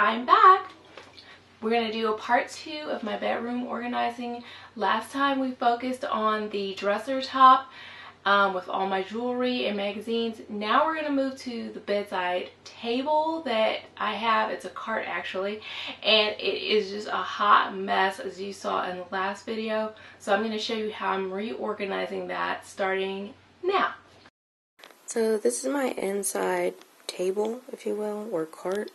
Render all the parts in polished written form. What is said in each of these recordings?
I'm back. We're going to do a part 2 of my bedroom organizing. Last time we focused on the dresser top with all my jewelry and magazines. Now we're going to move to the bedside table that I have. It's a cart actually, and it is just a hot mess as you saw in the last video. So I'm going to show you how I'm reorganizing that starting now. So this is my inside table, if you will, or cart.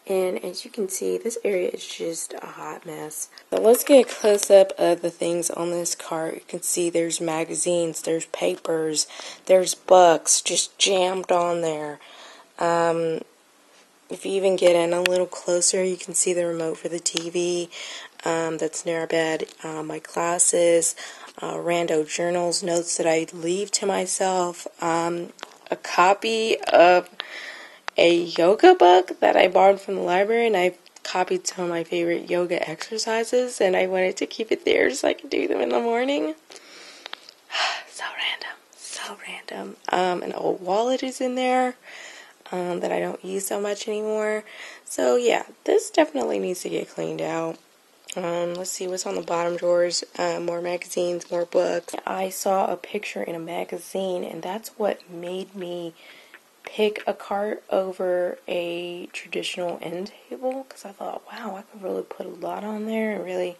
And as you can see, this area is just a hot mess. So let's get a close-up of the things on this cart. You can see there's magazines, there's papers, there's books just jammed on there. If you even get in a little closer, you can see the remote for the TV that's near our bed. My glasses, rando journals, notes that I leave to myself, a copy of a yoga book that I borrowed from the library, and I copied some of my favorite yoga exercises, and I wanted to keep it there so I could do them in the morning. So random. An old wallet is in there that I don't use so much anymore. So yeah, this definitely needs to get cleaned out. Let's see what's on the bottom drawers. More magazines, more books. I saw a picture in a magazine, and that's what made me pick a cart over a traditional end table, because I thought, wow, I could really put a lot on there and really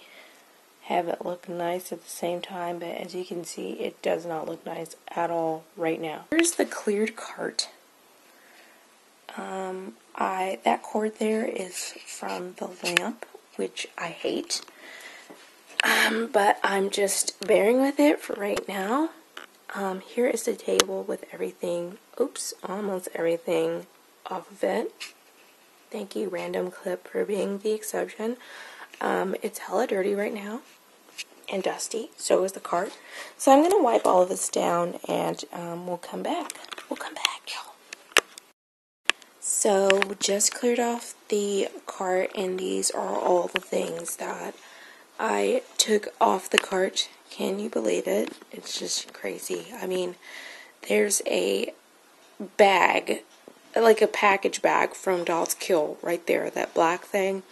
have it look nice at the same time. But as you can see, it does not look nice at all right now. Here's the cleared cart. That cord there is from the lamp, which I hate, but I'm just bearing with it for right now. Here is the table with everything, almost everything off of it. Thank you, random clip, for being the exception. It's hella dirty right now and dusty. So is the cart. So I'm going to wipe all of this down, and we'll come back. Y'all. So just cleared off the cart, and these are all the things that I took off the cart. Can you believe it? It's just crazy. I mean, there's a bag, like a package bag from Doll's Kill right there, that black thing.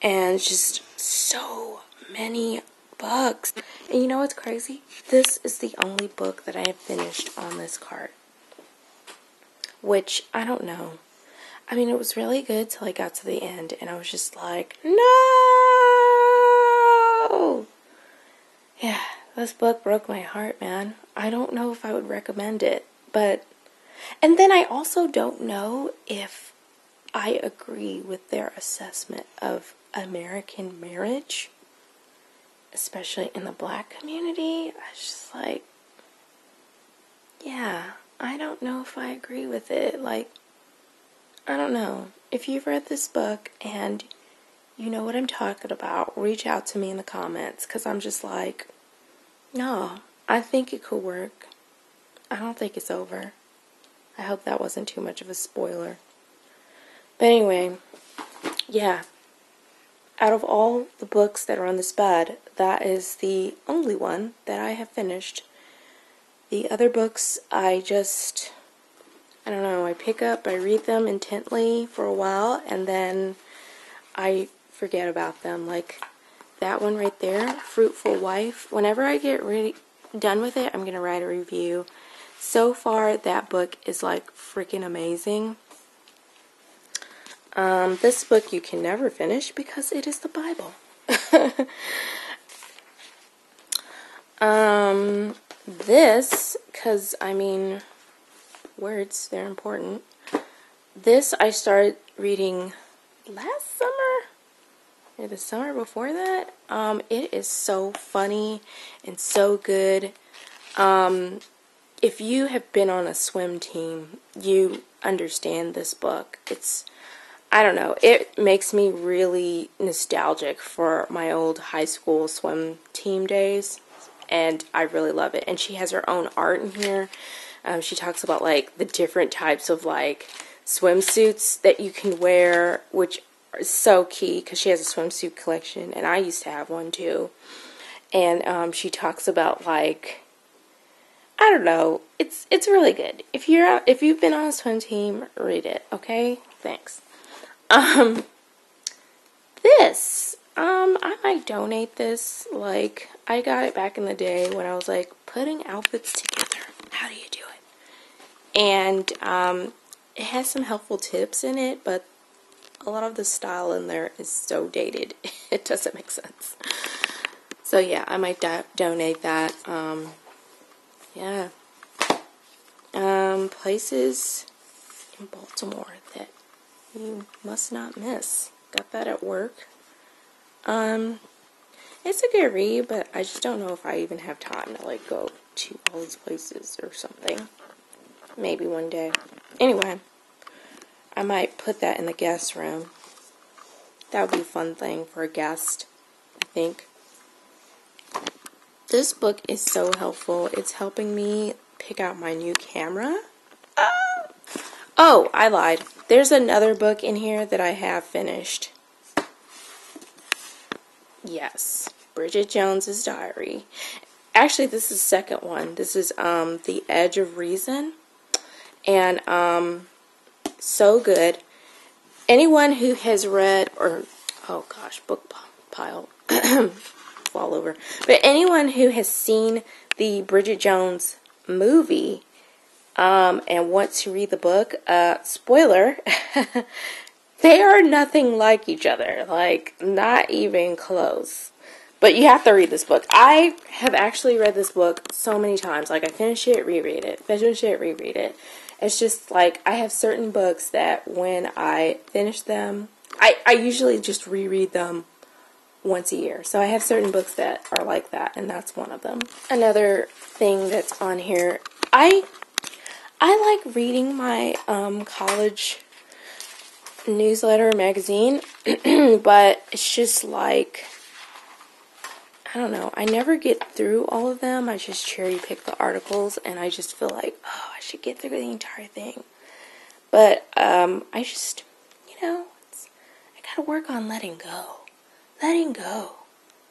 And just so many books. And you know what's crazy? This is the only book that I have finished on this cart. Which, I don't know. I mean, it was really good till I got to the end, and I was just like, no! Yeah, this book broke my heart, man. I don't know if I would recommend it, but... And then I also don't know if I agree with their assessment of American marriage, especially in the black community. I was just like, yeah, I don't know if I agree with it. Like, I don't know. If you've read this book and you know what I'm talking about, reach out to me in the comments, because I'm just like, no, I think it could work. I don't think it's over. I hope that wasn't too much of a spoiler. But anyway, yeah. Out of all the books that are on this bed, that is the only one that I have finished. The other books, I don't know, I pick up, I read them intently for a while, and then I forget about them. Like that one right there, Fruitful Wife. Whenever I get done with it, I'm going to write a review. So far, that book is like freaking amazing. This book you can never finish because it is the Bible. This, because, I mean, words, they're important. This I started reading last summer, or the summer before that. It is so funny and so good. If you have been on a swim team, you understand this book. I don't know, it makes me really nostalgic for my old high school swim team days, and I really love it. And she has her own art in here. She talks about, like, the different types of, like, swimsuits that you can wear, which is so key, because she has a swimsuit collection, and I used to have one, too. And she talks about, like, I don't know, it's really good. If you've been on a swim team, read it, okay? Thanks. I might donate this. Like, I got it back in the day when I was like putting outfits together. How do you do it? And it has some helpful tips in it, but a lot of the style in there is so dated. It doesn't make sense. So yeah, I might donate that. Yeah. Places in Baltimore that you must not miss. Got that at work. It's a good read, but I just don't know if I even have time to like go to all these places or something. Maybe one day. Anyway, I might put that in the guest room. That would be a fun thing for a guest, I think. This book is so helpful. It's helping me pick out my new camera. Oh, I lied. There's another book in here that I have finished. Yes, Bridget Jones's Diary. Actually, this is the second one. This is The Edge of Reason. And so good. Anyone who has read, or oh gosh, book pile fall over. But anyone who has seen the Bridget Jones movie and wants to read the book, spoiler, they are nothing like each other. Like, not even close. But you have to read this book. I have actually read this book so many times. Like, I finish it, reread it. Finish it, reread it. It's just like, I have certain books that when I finish them, I usually just reread them once a year. So I have certain books that are like that, and that's one of them. Another thing that's on here, I like reading my college newsletter magazine, but it's just like, I don't know, I never get through all of them. I just cherry pick the articles, and I just feel like, oh, I should get through the entire thing. But I just, I gotta work on letting go. Letting go.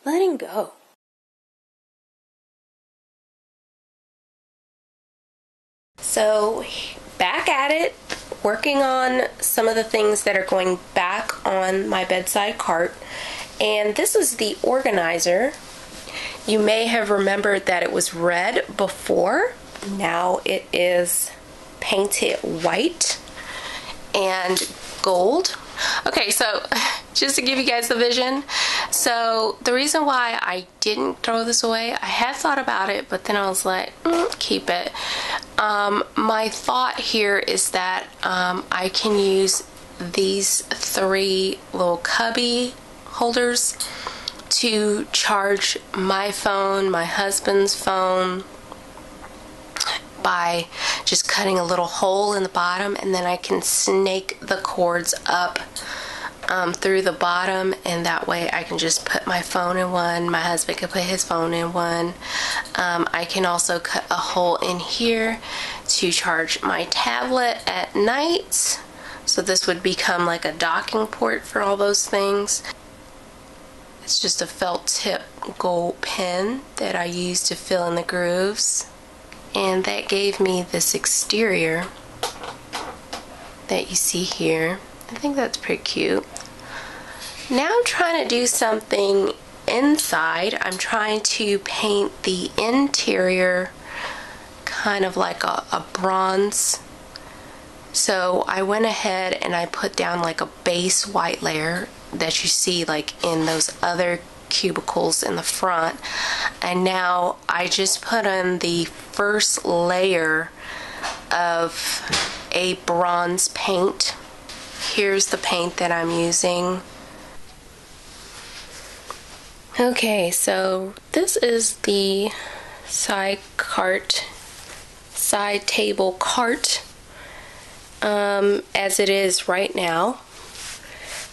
Letting go. So, back at it, working on some of the things that are going back on my bedside cart. And this is the organizer. You may have remembered that it was red before. Now it is painted white and gold. Okay, so just to give you guys the vision. So the reason why I didn't throw this away, I had thought about it, but then I was like, keep it. My thought here is that I can use these 3 little cubby holders to charge my phone, my husband's phone, by just cutting a little hole in the bottom, and then I can snake the cords up through the bottom, and that way I can just put my phone in one, my husband can put his phone in one. I can also cut a hole in here to charge my tablet at night, so this would become like a docking port for all those things. It's just a felt tip gold pen that I use to fill in the grooves. And that gave me this exterior that you see here. I think that's pretty cute. Now I'm trying to do something inside. I'm trying to paint the interior kind of like a bronze. So I went ahead and I put down like a base white layer that you see like in those other cubicles in the front, and now I just put on the first layer of a bronze paint. Here's the paint that I'm using. Okay, so this is the side table cart as it is right now.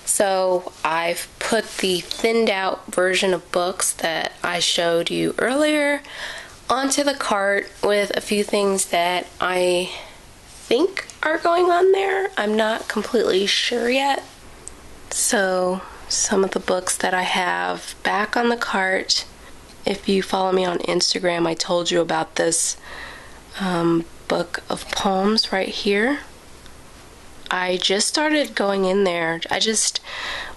So I've put the thinned out version of books that I showed you earlier onto the cart with a few things that I think are going on there. I'm not completely sure yet. So some of the books that I have back on the cart. If you follow me on Instagram, I told you about this book of poems right here. I just started going in there. I just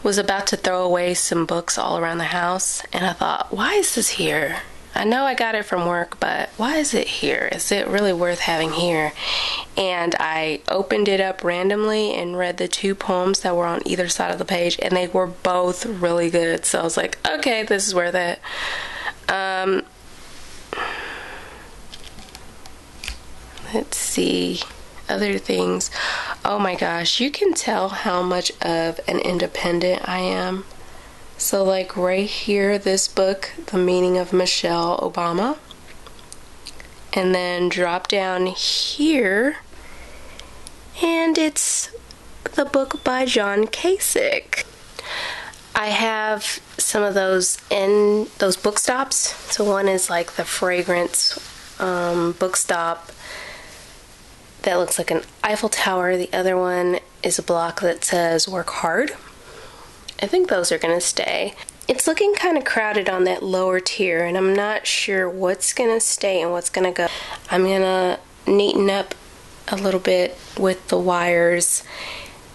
was about to throw away some books all around the house, and I thought, why is this here? I know I got it from work, but why is it here? Is it really worth having here? And I opened it up randomly and read the 2 poems that were on either side of the page, and they were both really good. So I was like, okay, this is worth it. Let's see. Other things. Oh my gosh, you can tell how much of an independent I am. So like right here, this book, The Meaning of Michelle Obama. And then drop down here, and it's the book by John Kasich. I have some of those in those book stops. So one is like the fragrance book stop that looks like an Eiffel Tower. The other one is a block that says work hard. I think those are going to stay. It's looking kind of crowded on that lower tier, and I'm not sure what's going to stay and what's going to go. I'm going to neaten up a little bit with the wires,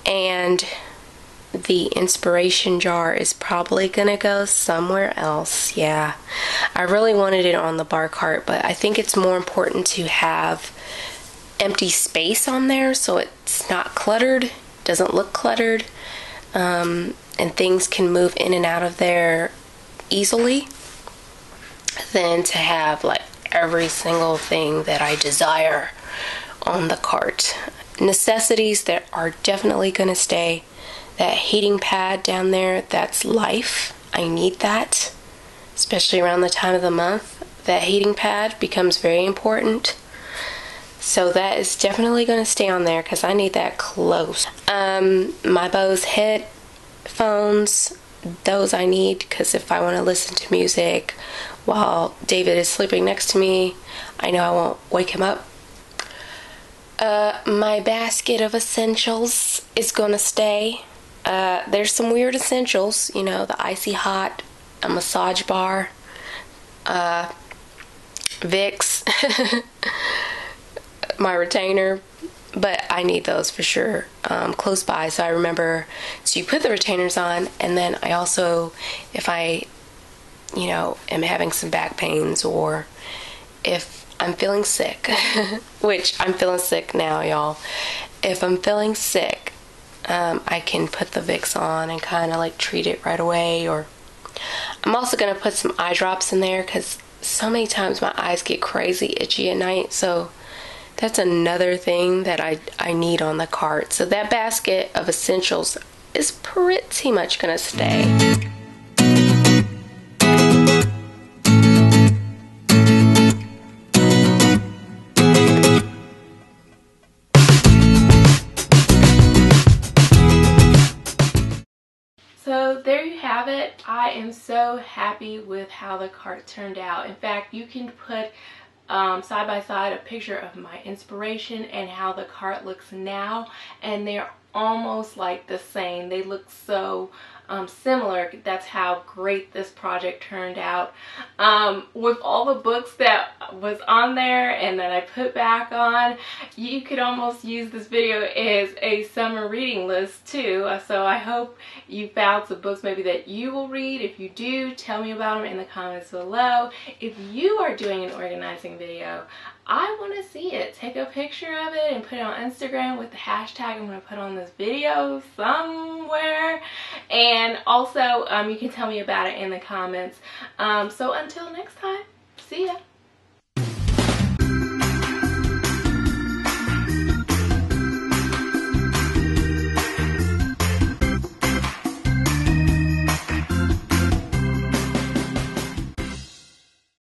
and the inspiration jar is probably going to go somewhere else. Yeah, I really wanted it on the bar cart, but I think it's more important to have empty space on there so it's not cluttered, doesn't look cluttered, and things can move in and out of there easily, than to have like every single thing that I desire on the cart. Necessities that are definitely going to stay. That heating pad down there, that's life. I need that, especially around the time of the month. That heating pad becomes very important. So that is definitely going to stay on there because I need that close. My Bose headphones, those I need because if I want to listen to music while David is sleeping next to me, I know I won't wake him up. My basket of essentials is going to stay. There's some weird essentials, you know, the icy hot, a massage bar, Vicks, my retainer, but I need those for sure close by, so I remember to put the retainers on. And then I also, if I, you know, am having some back pains, or if I'm feeling sick, which I'm feeling sick now, y'all. If I'm feeling sick, I can put the Vicks on and kind of like treat it right away. Or I'm also going to put some eye drops in there because so many times my eyes get crazy itchy at night, so that's another thing that I need on the cart. So that basket of essentials is pretty much going to stay. So there you have it. I am so happy with how the cart turned out. In fact, you can put side by side a picture of my inspiration and how the cart looks now, and they're almost like the same. They look so similar. That's how great this project turned out. With all the books that was on there and that I put back on, you could almost use this video as a summer reading list too. So I hope you found some books maybe that you will read. If you do, tell me about them in the comments below. If you are doing an organizing video, I want to see it. Take a picture of it and put it on Instagram with the hashtag I'm going to put on this video somewhere. And also, you can tell me about it in the comments. So until next time, see ya.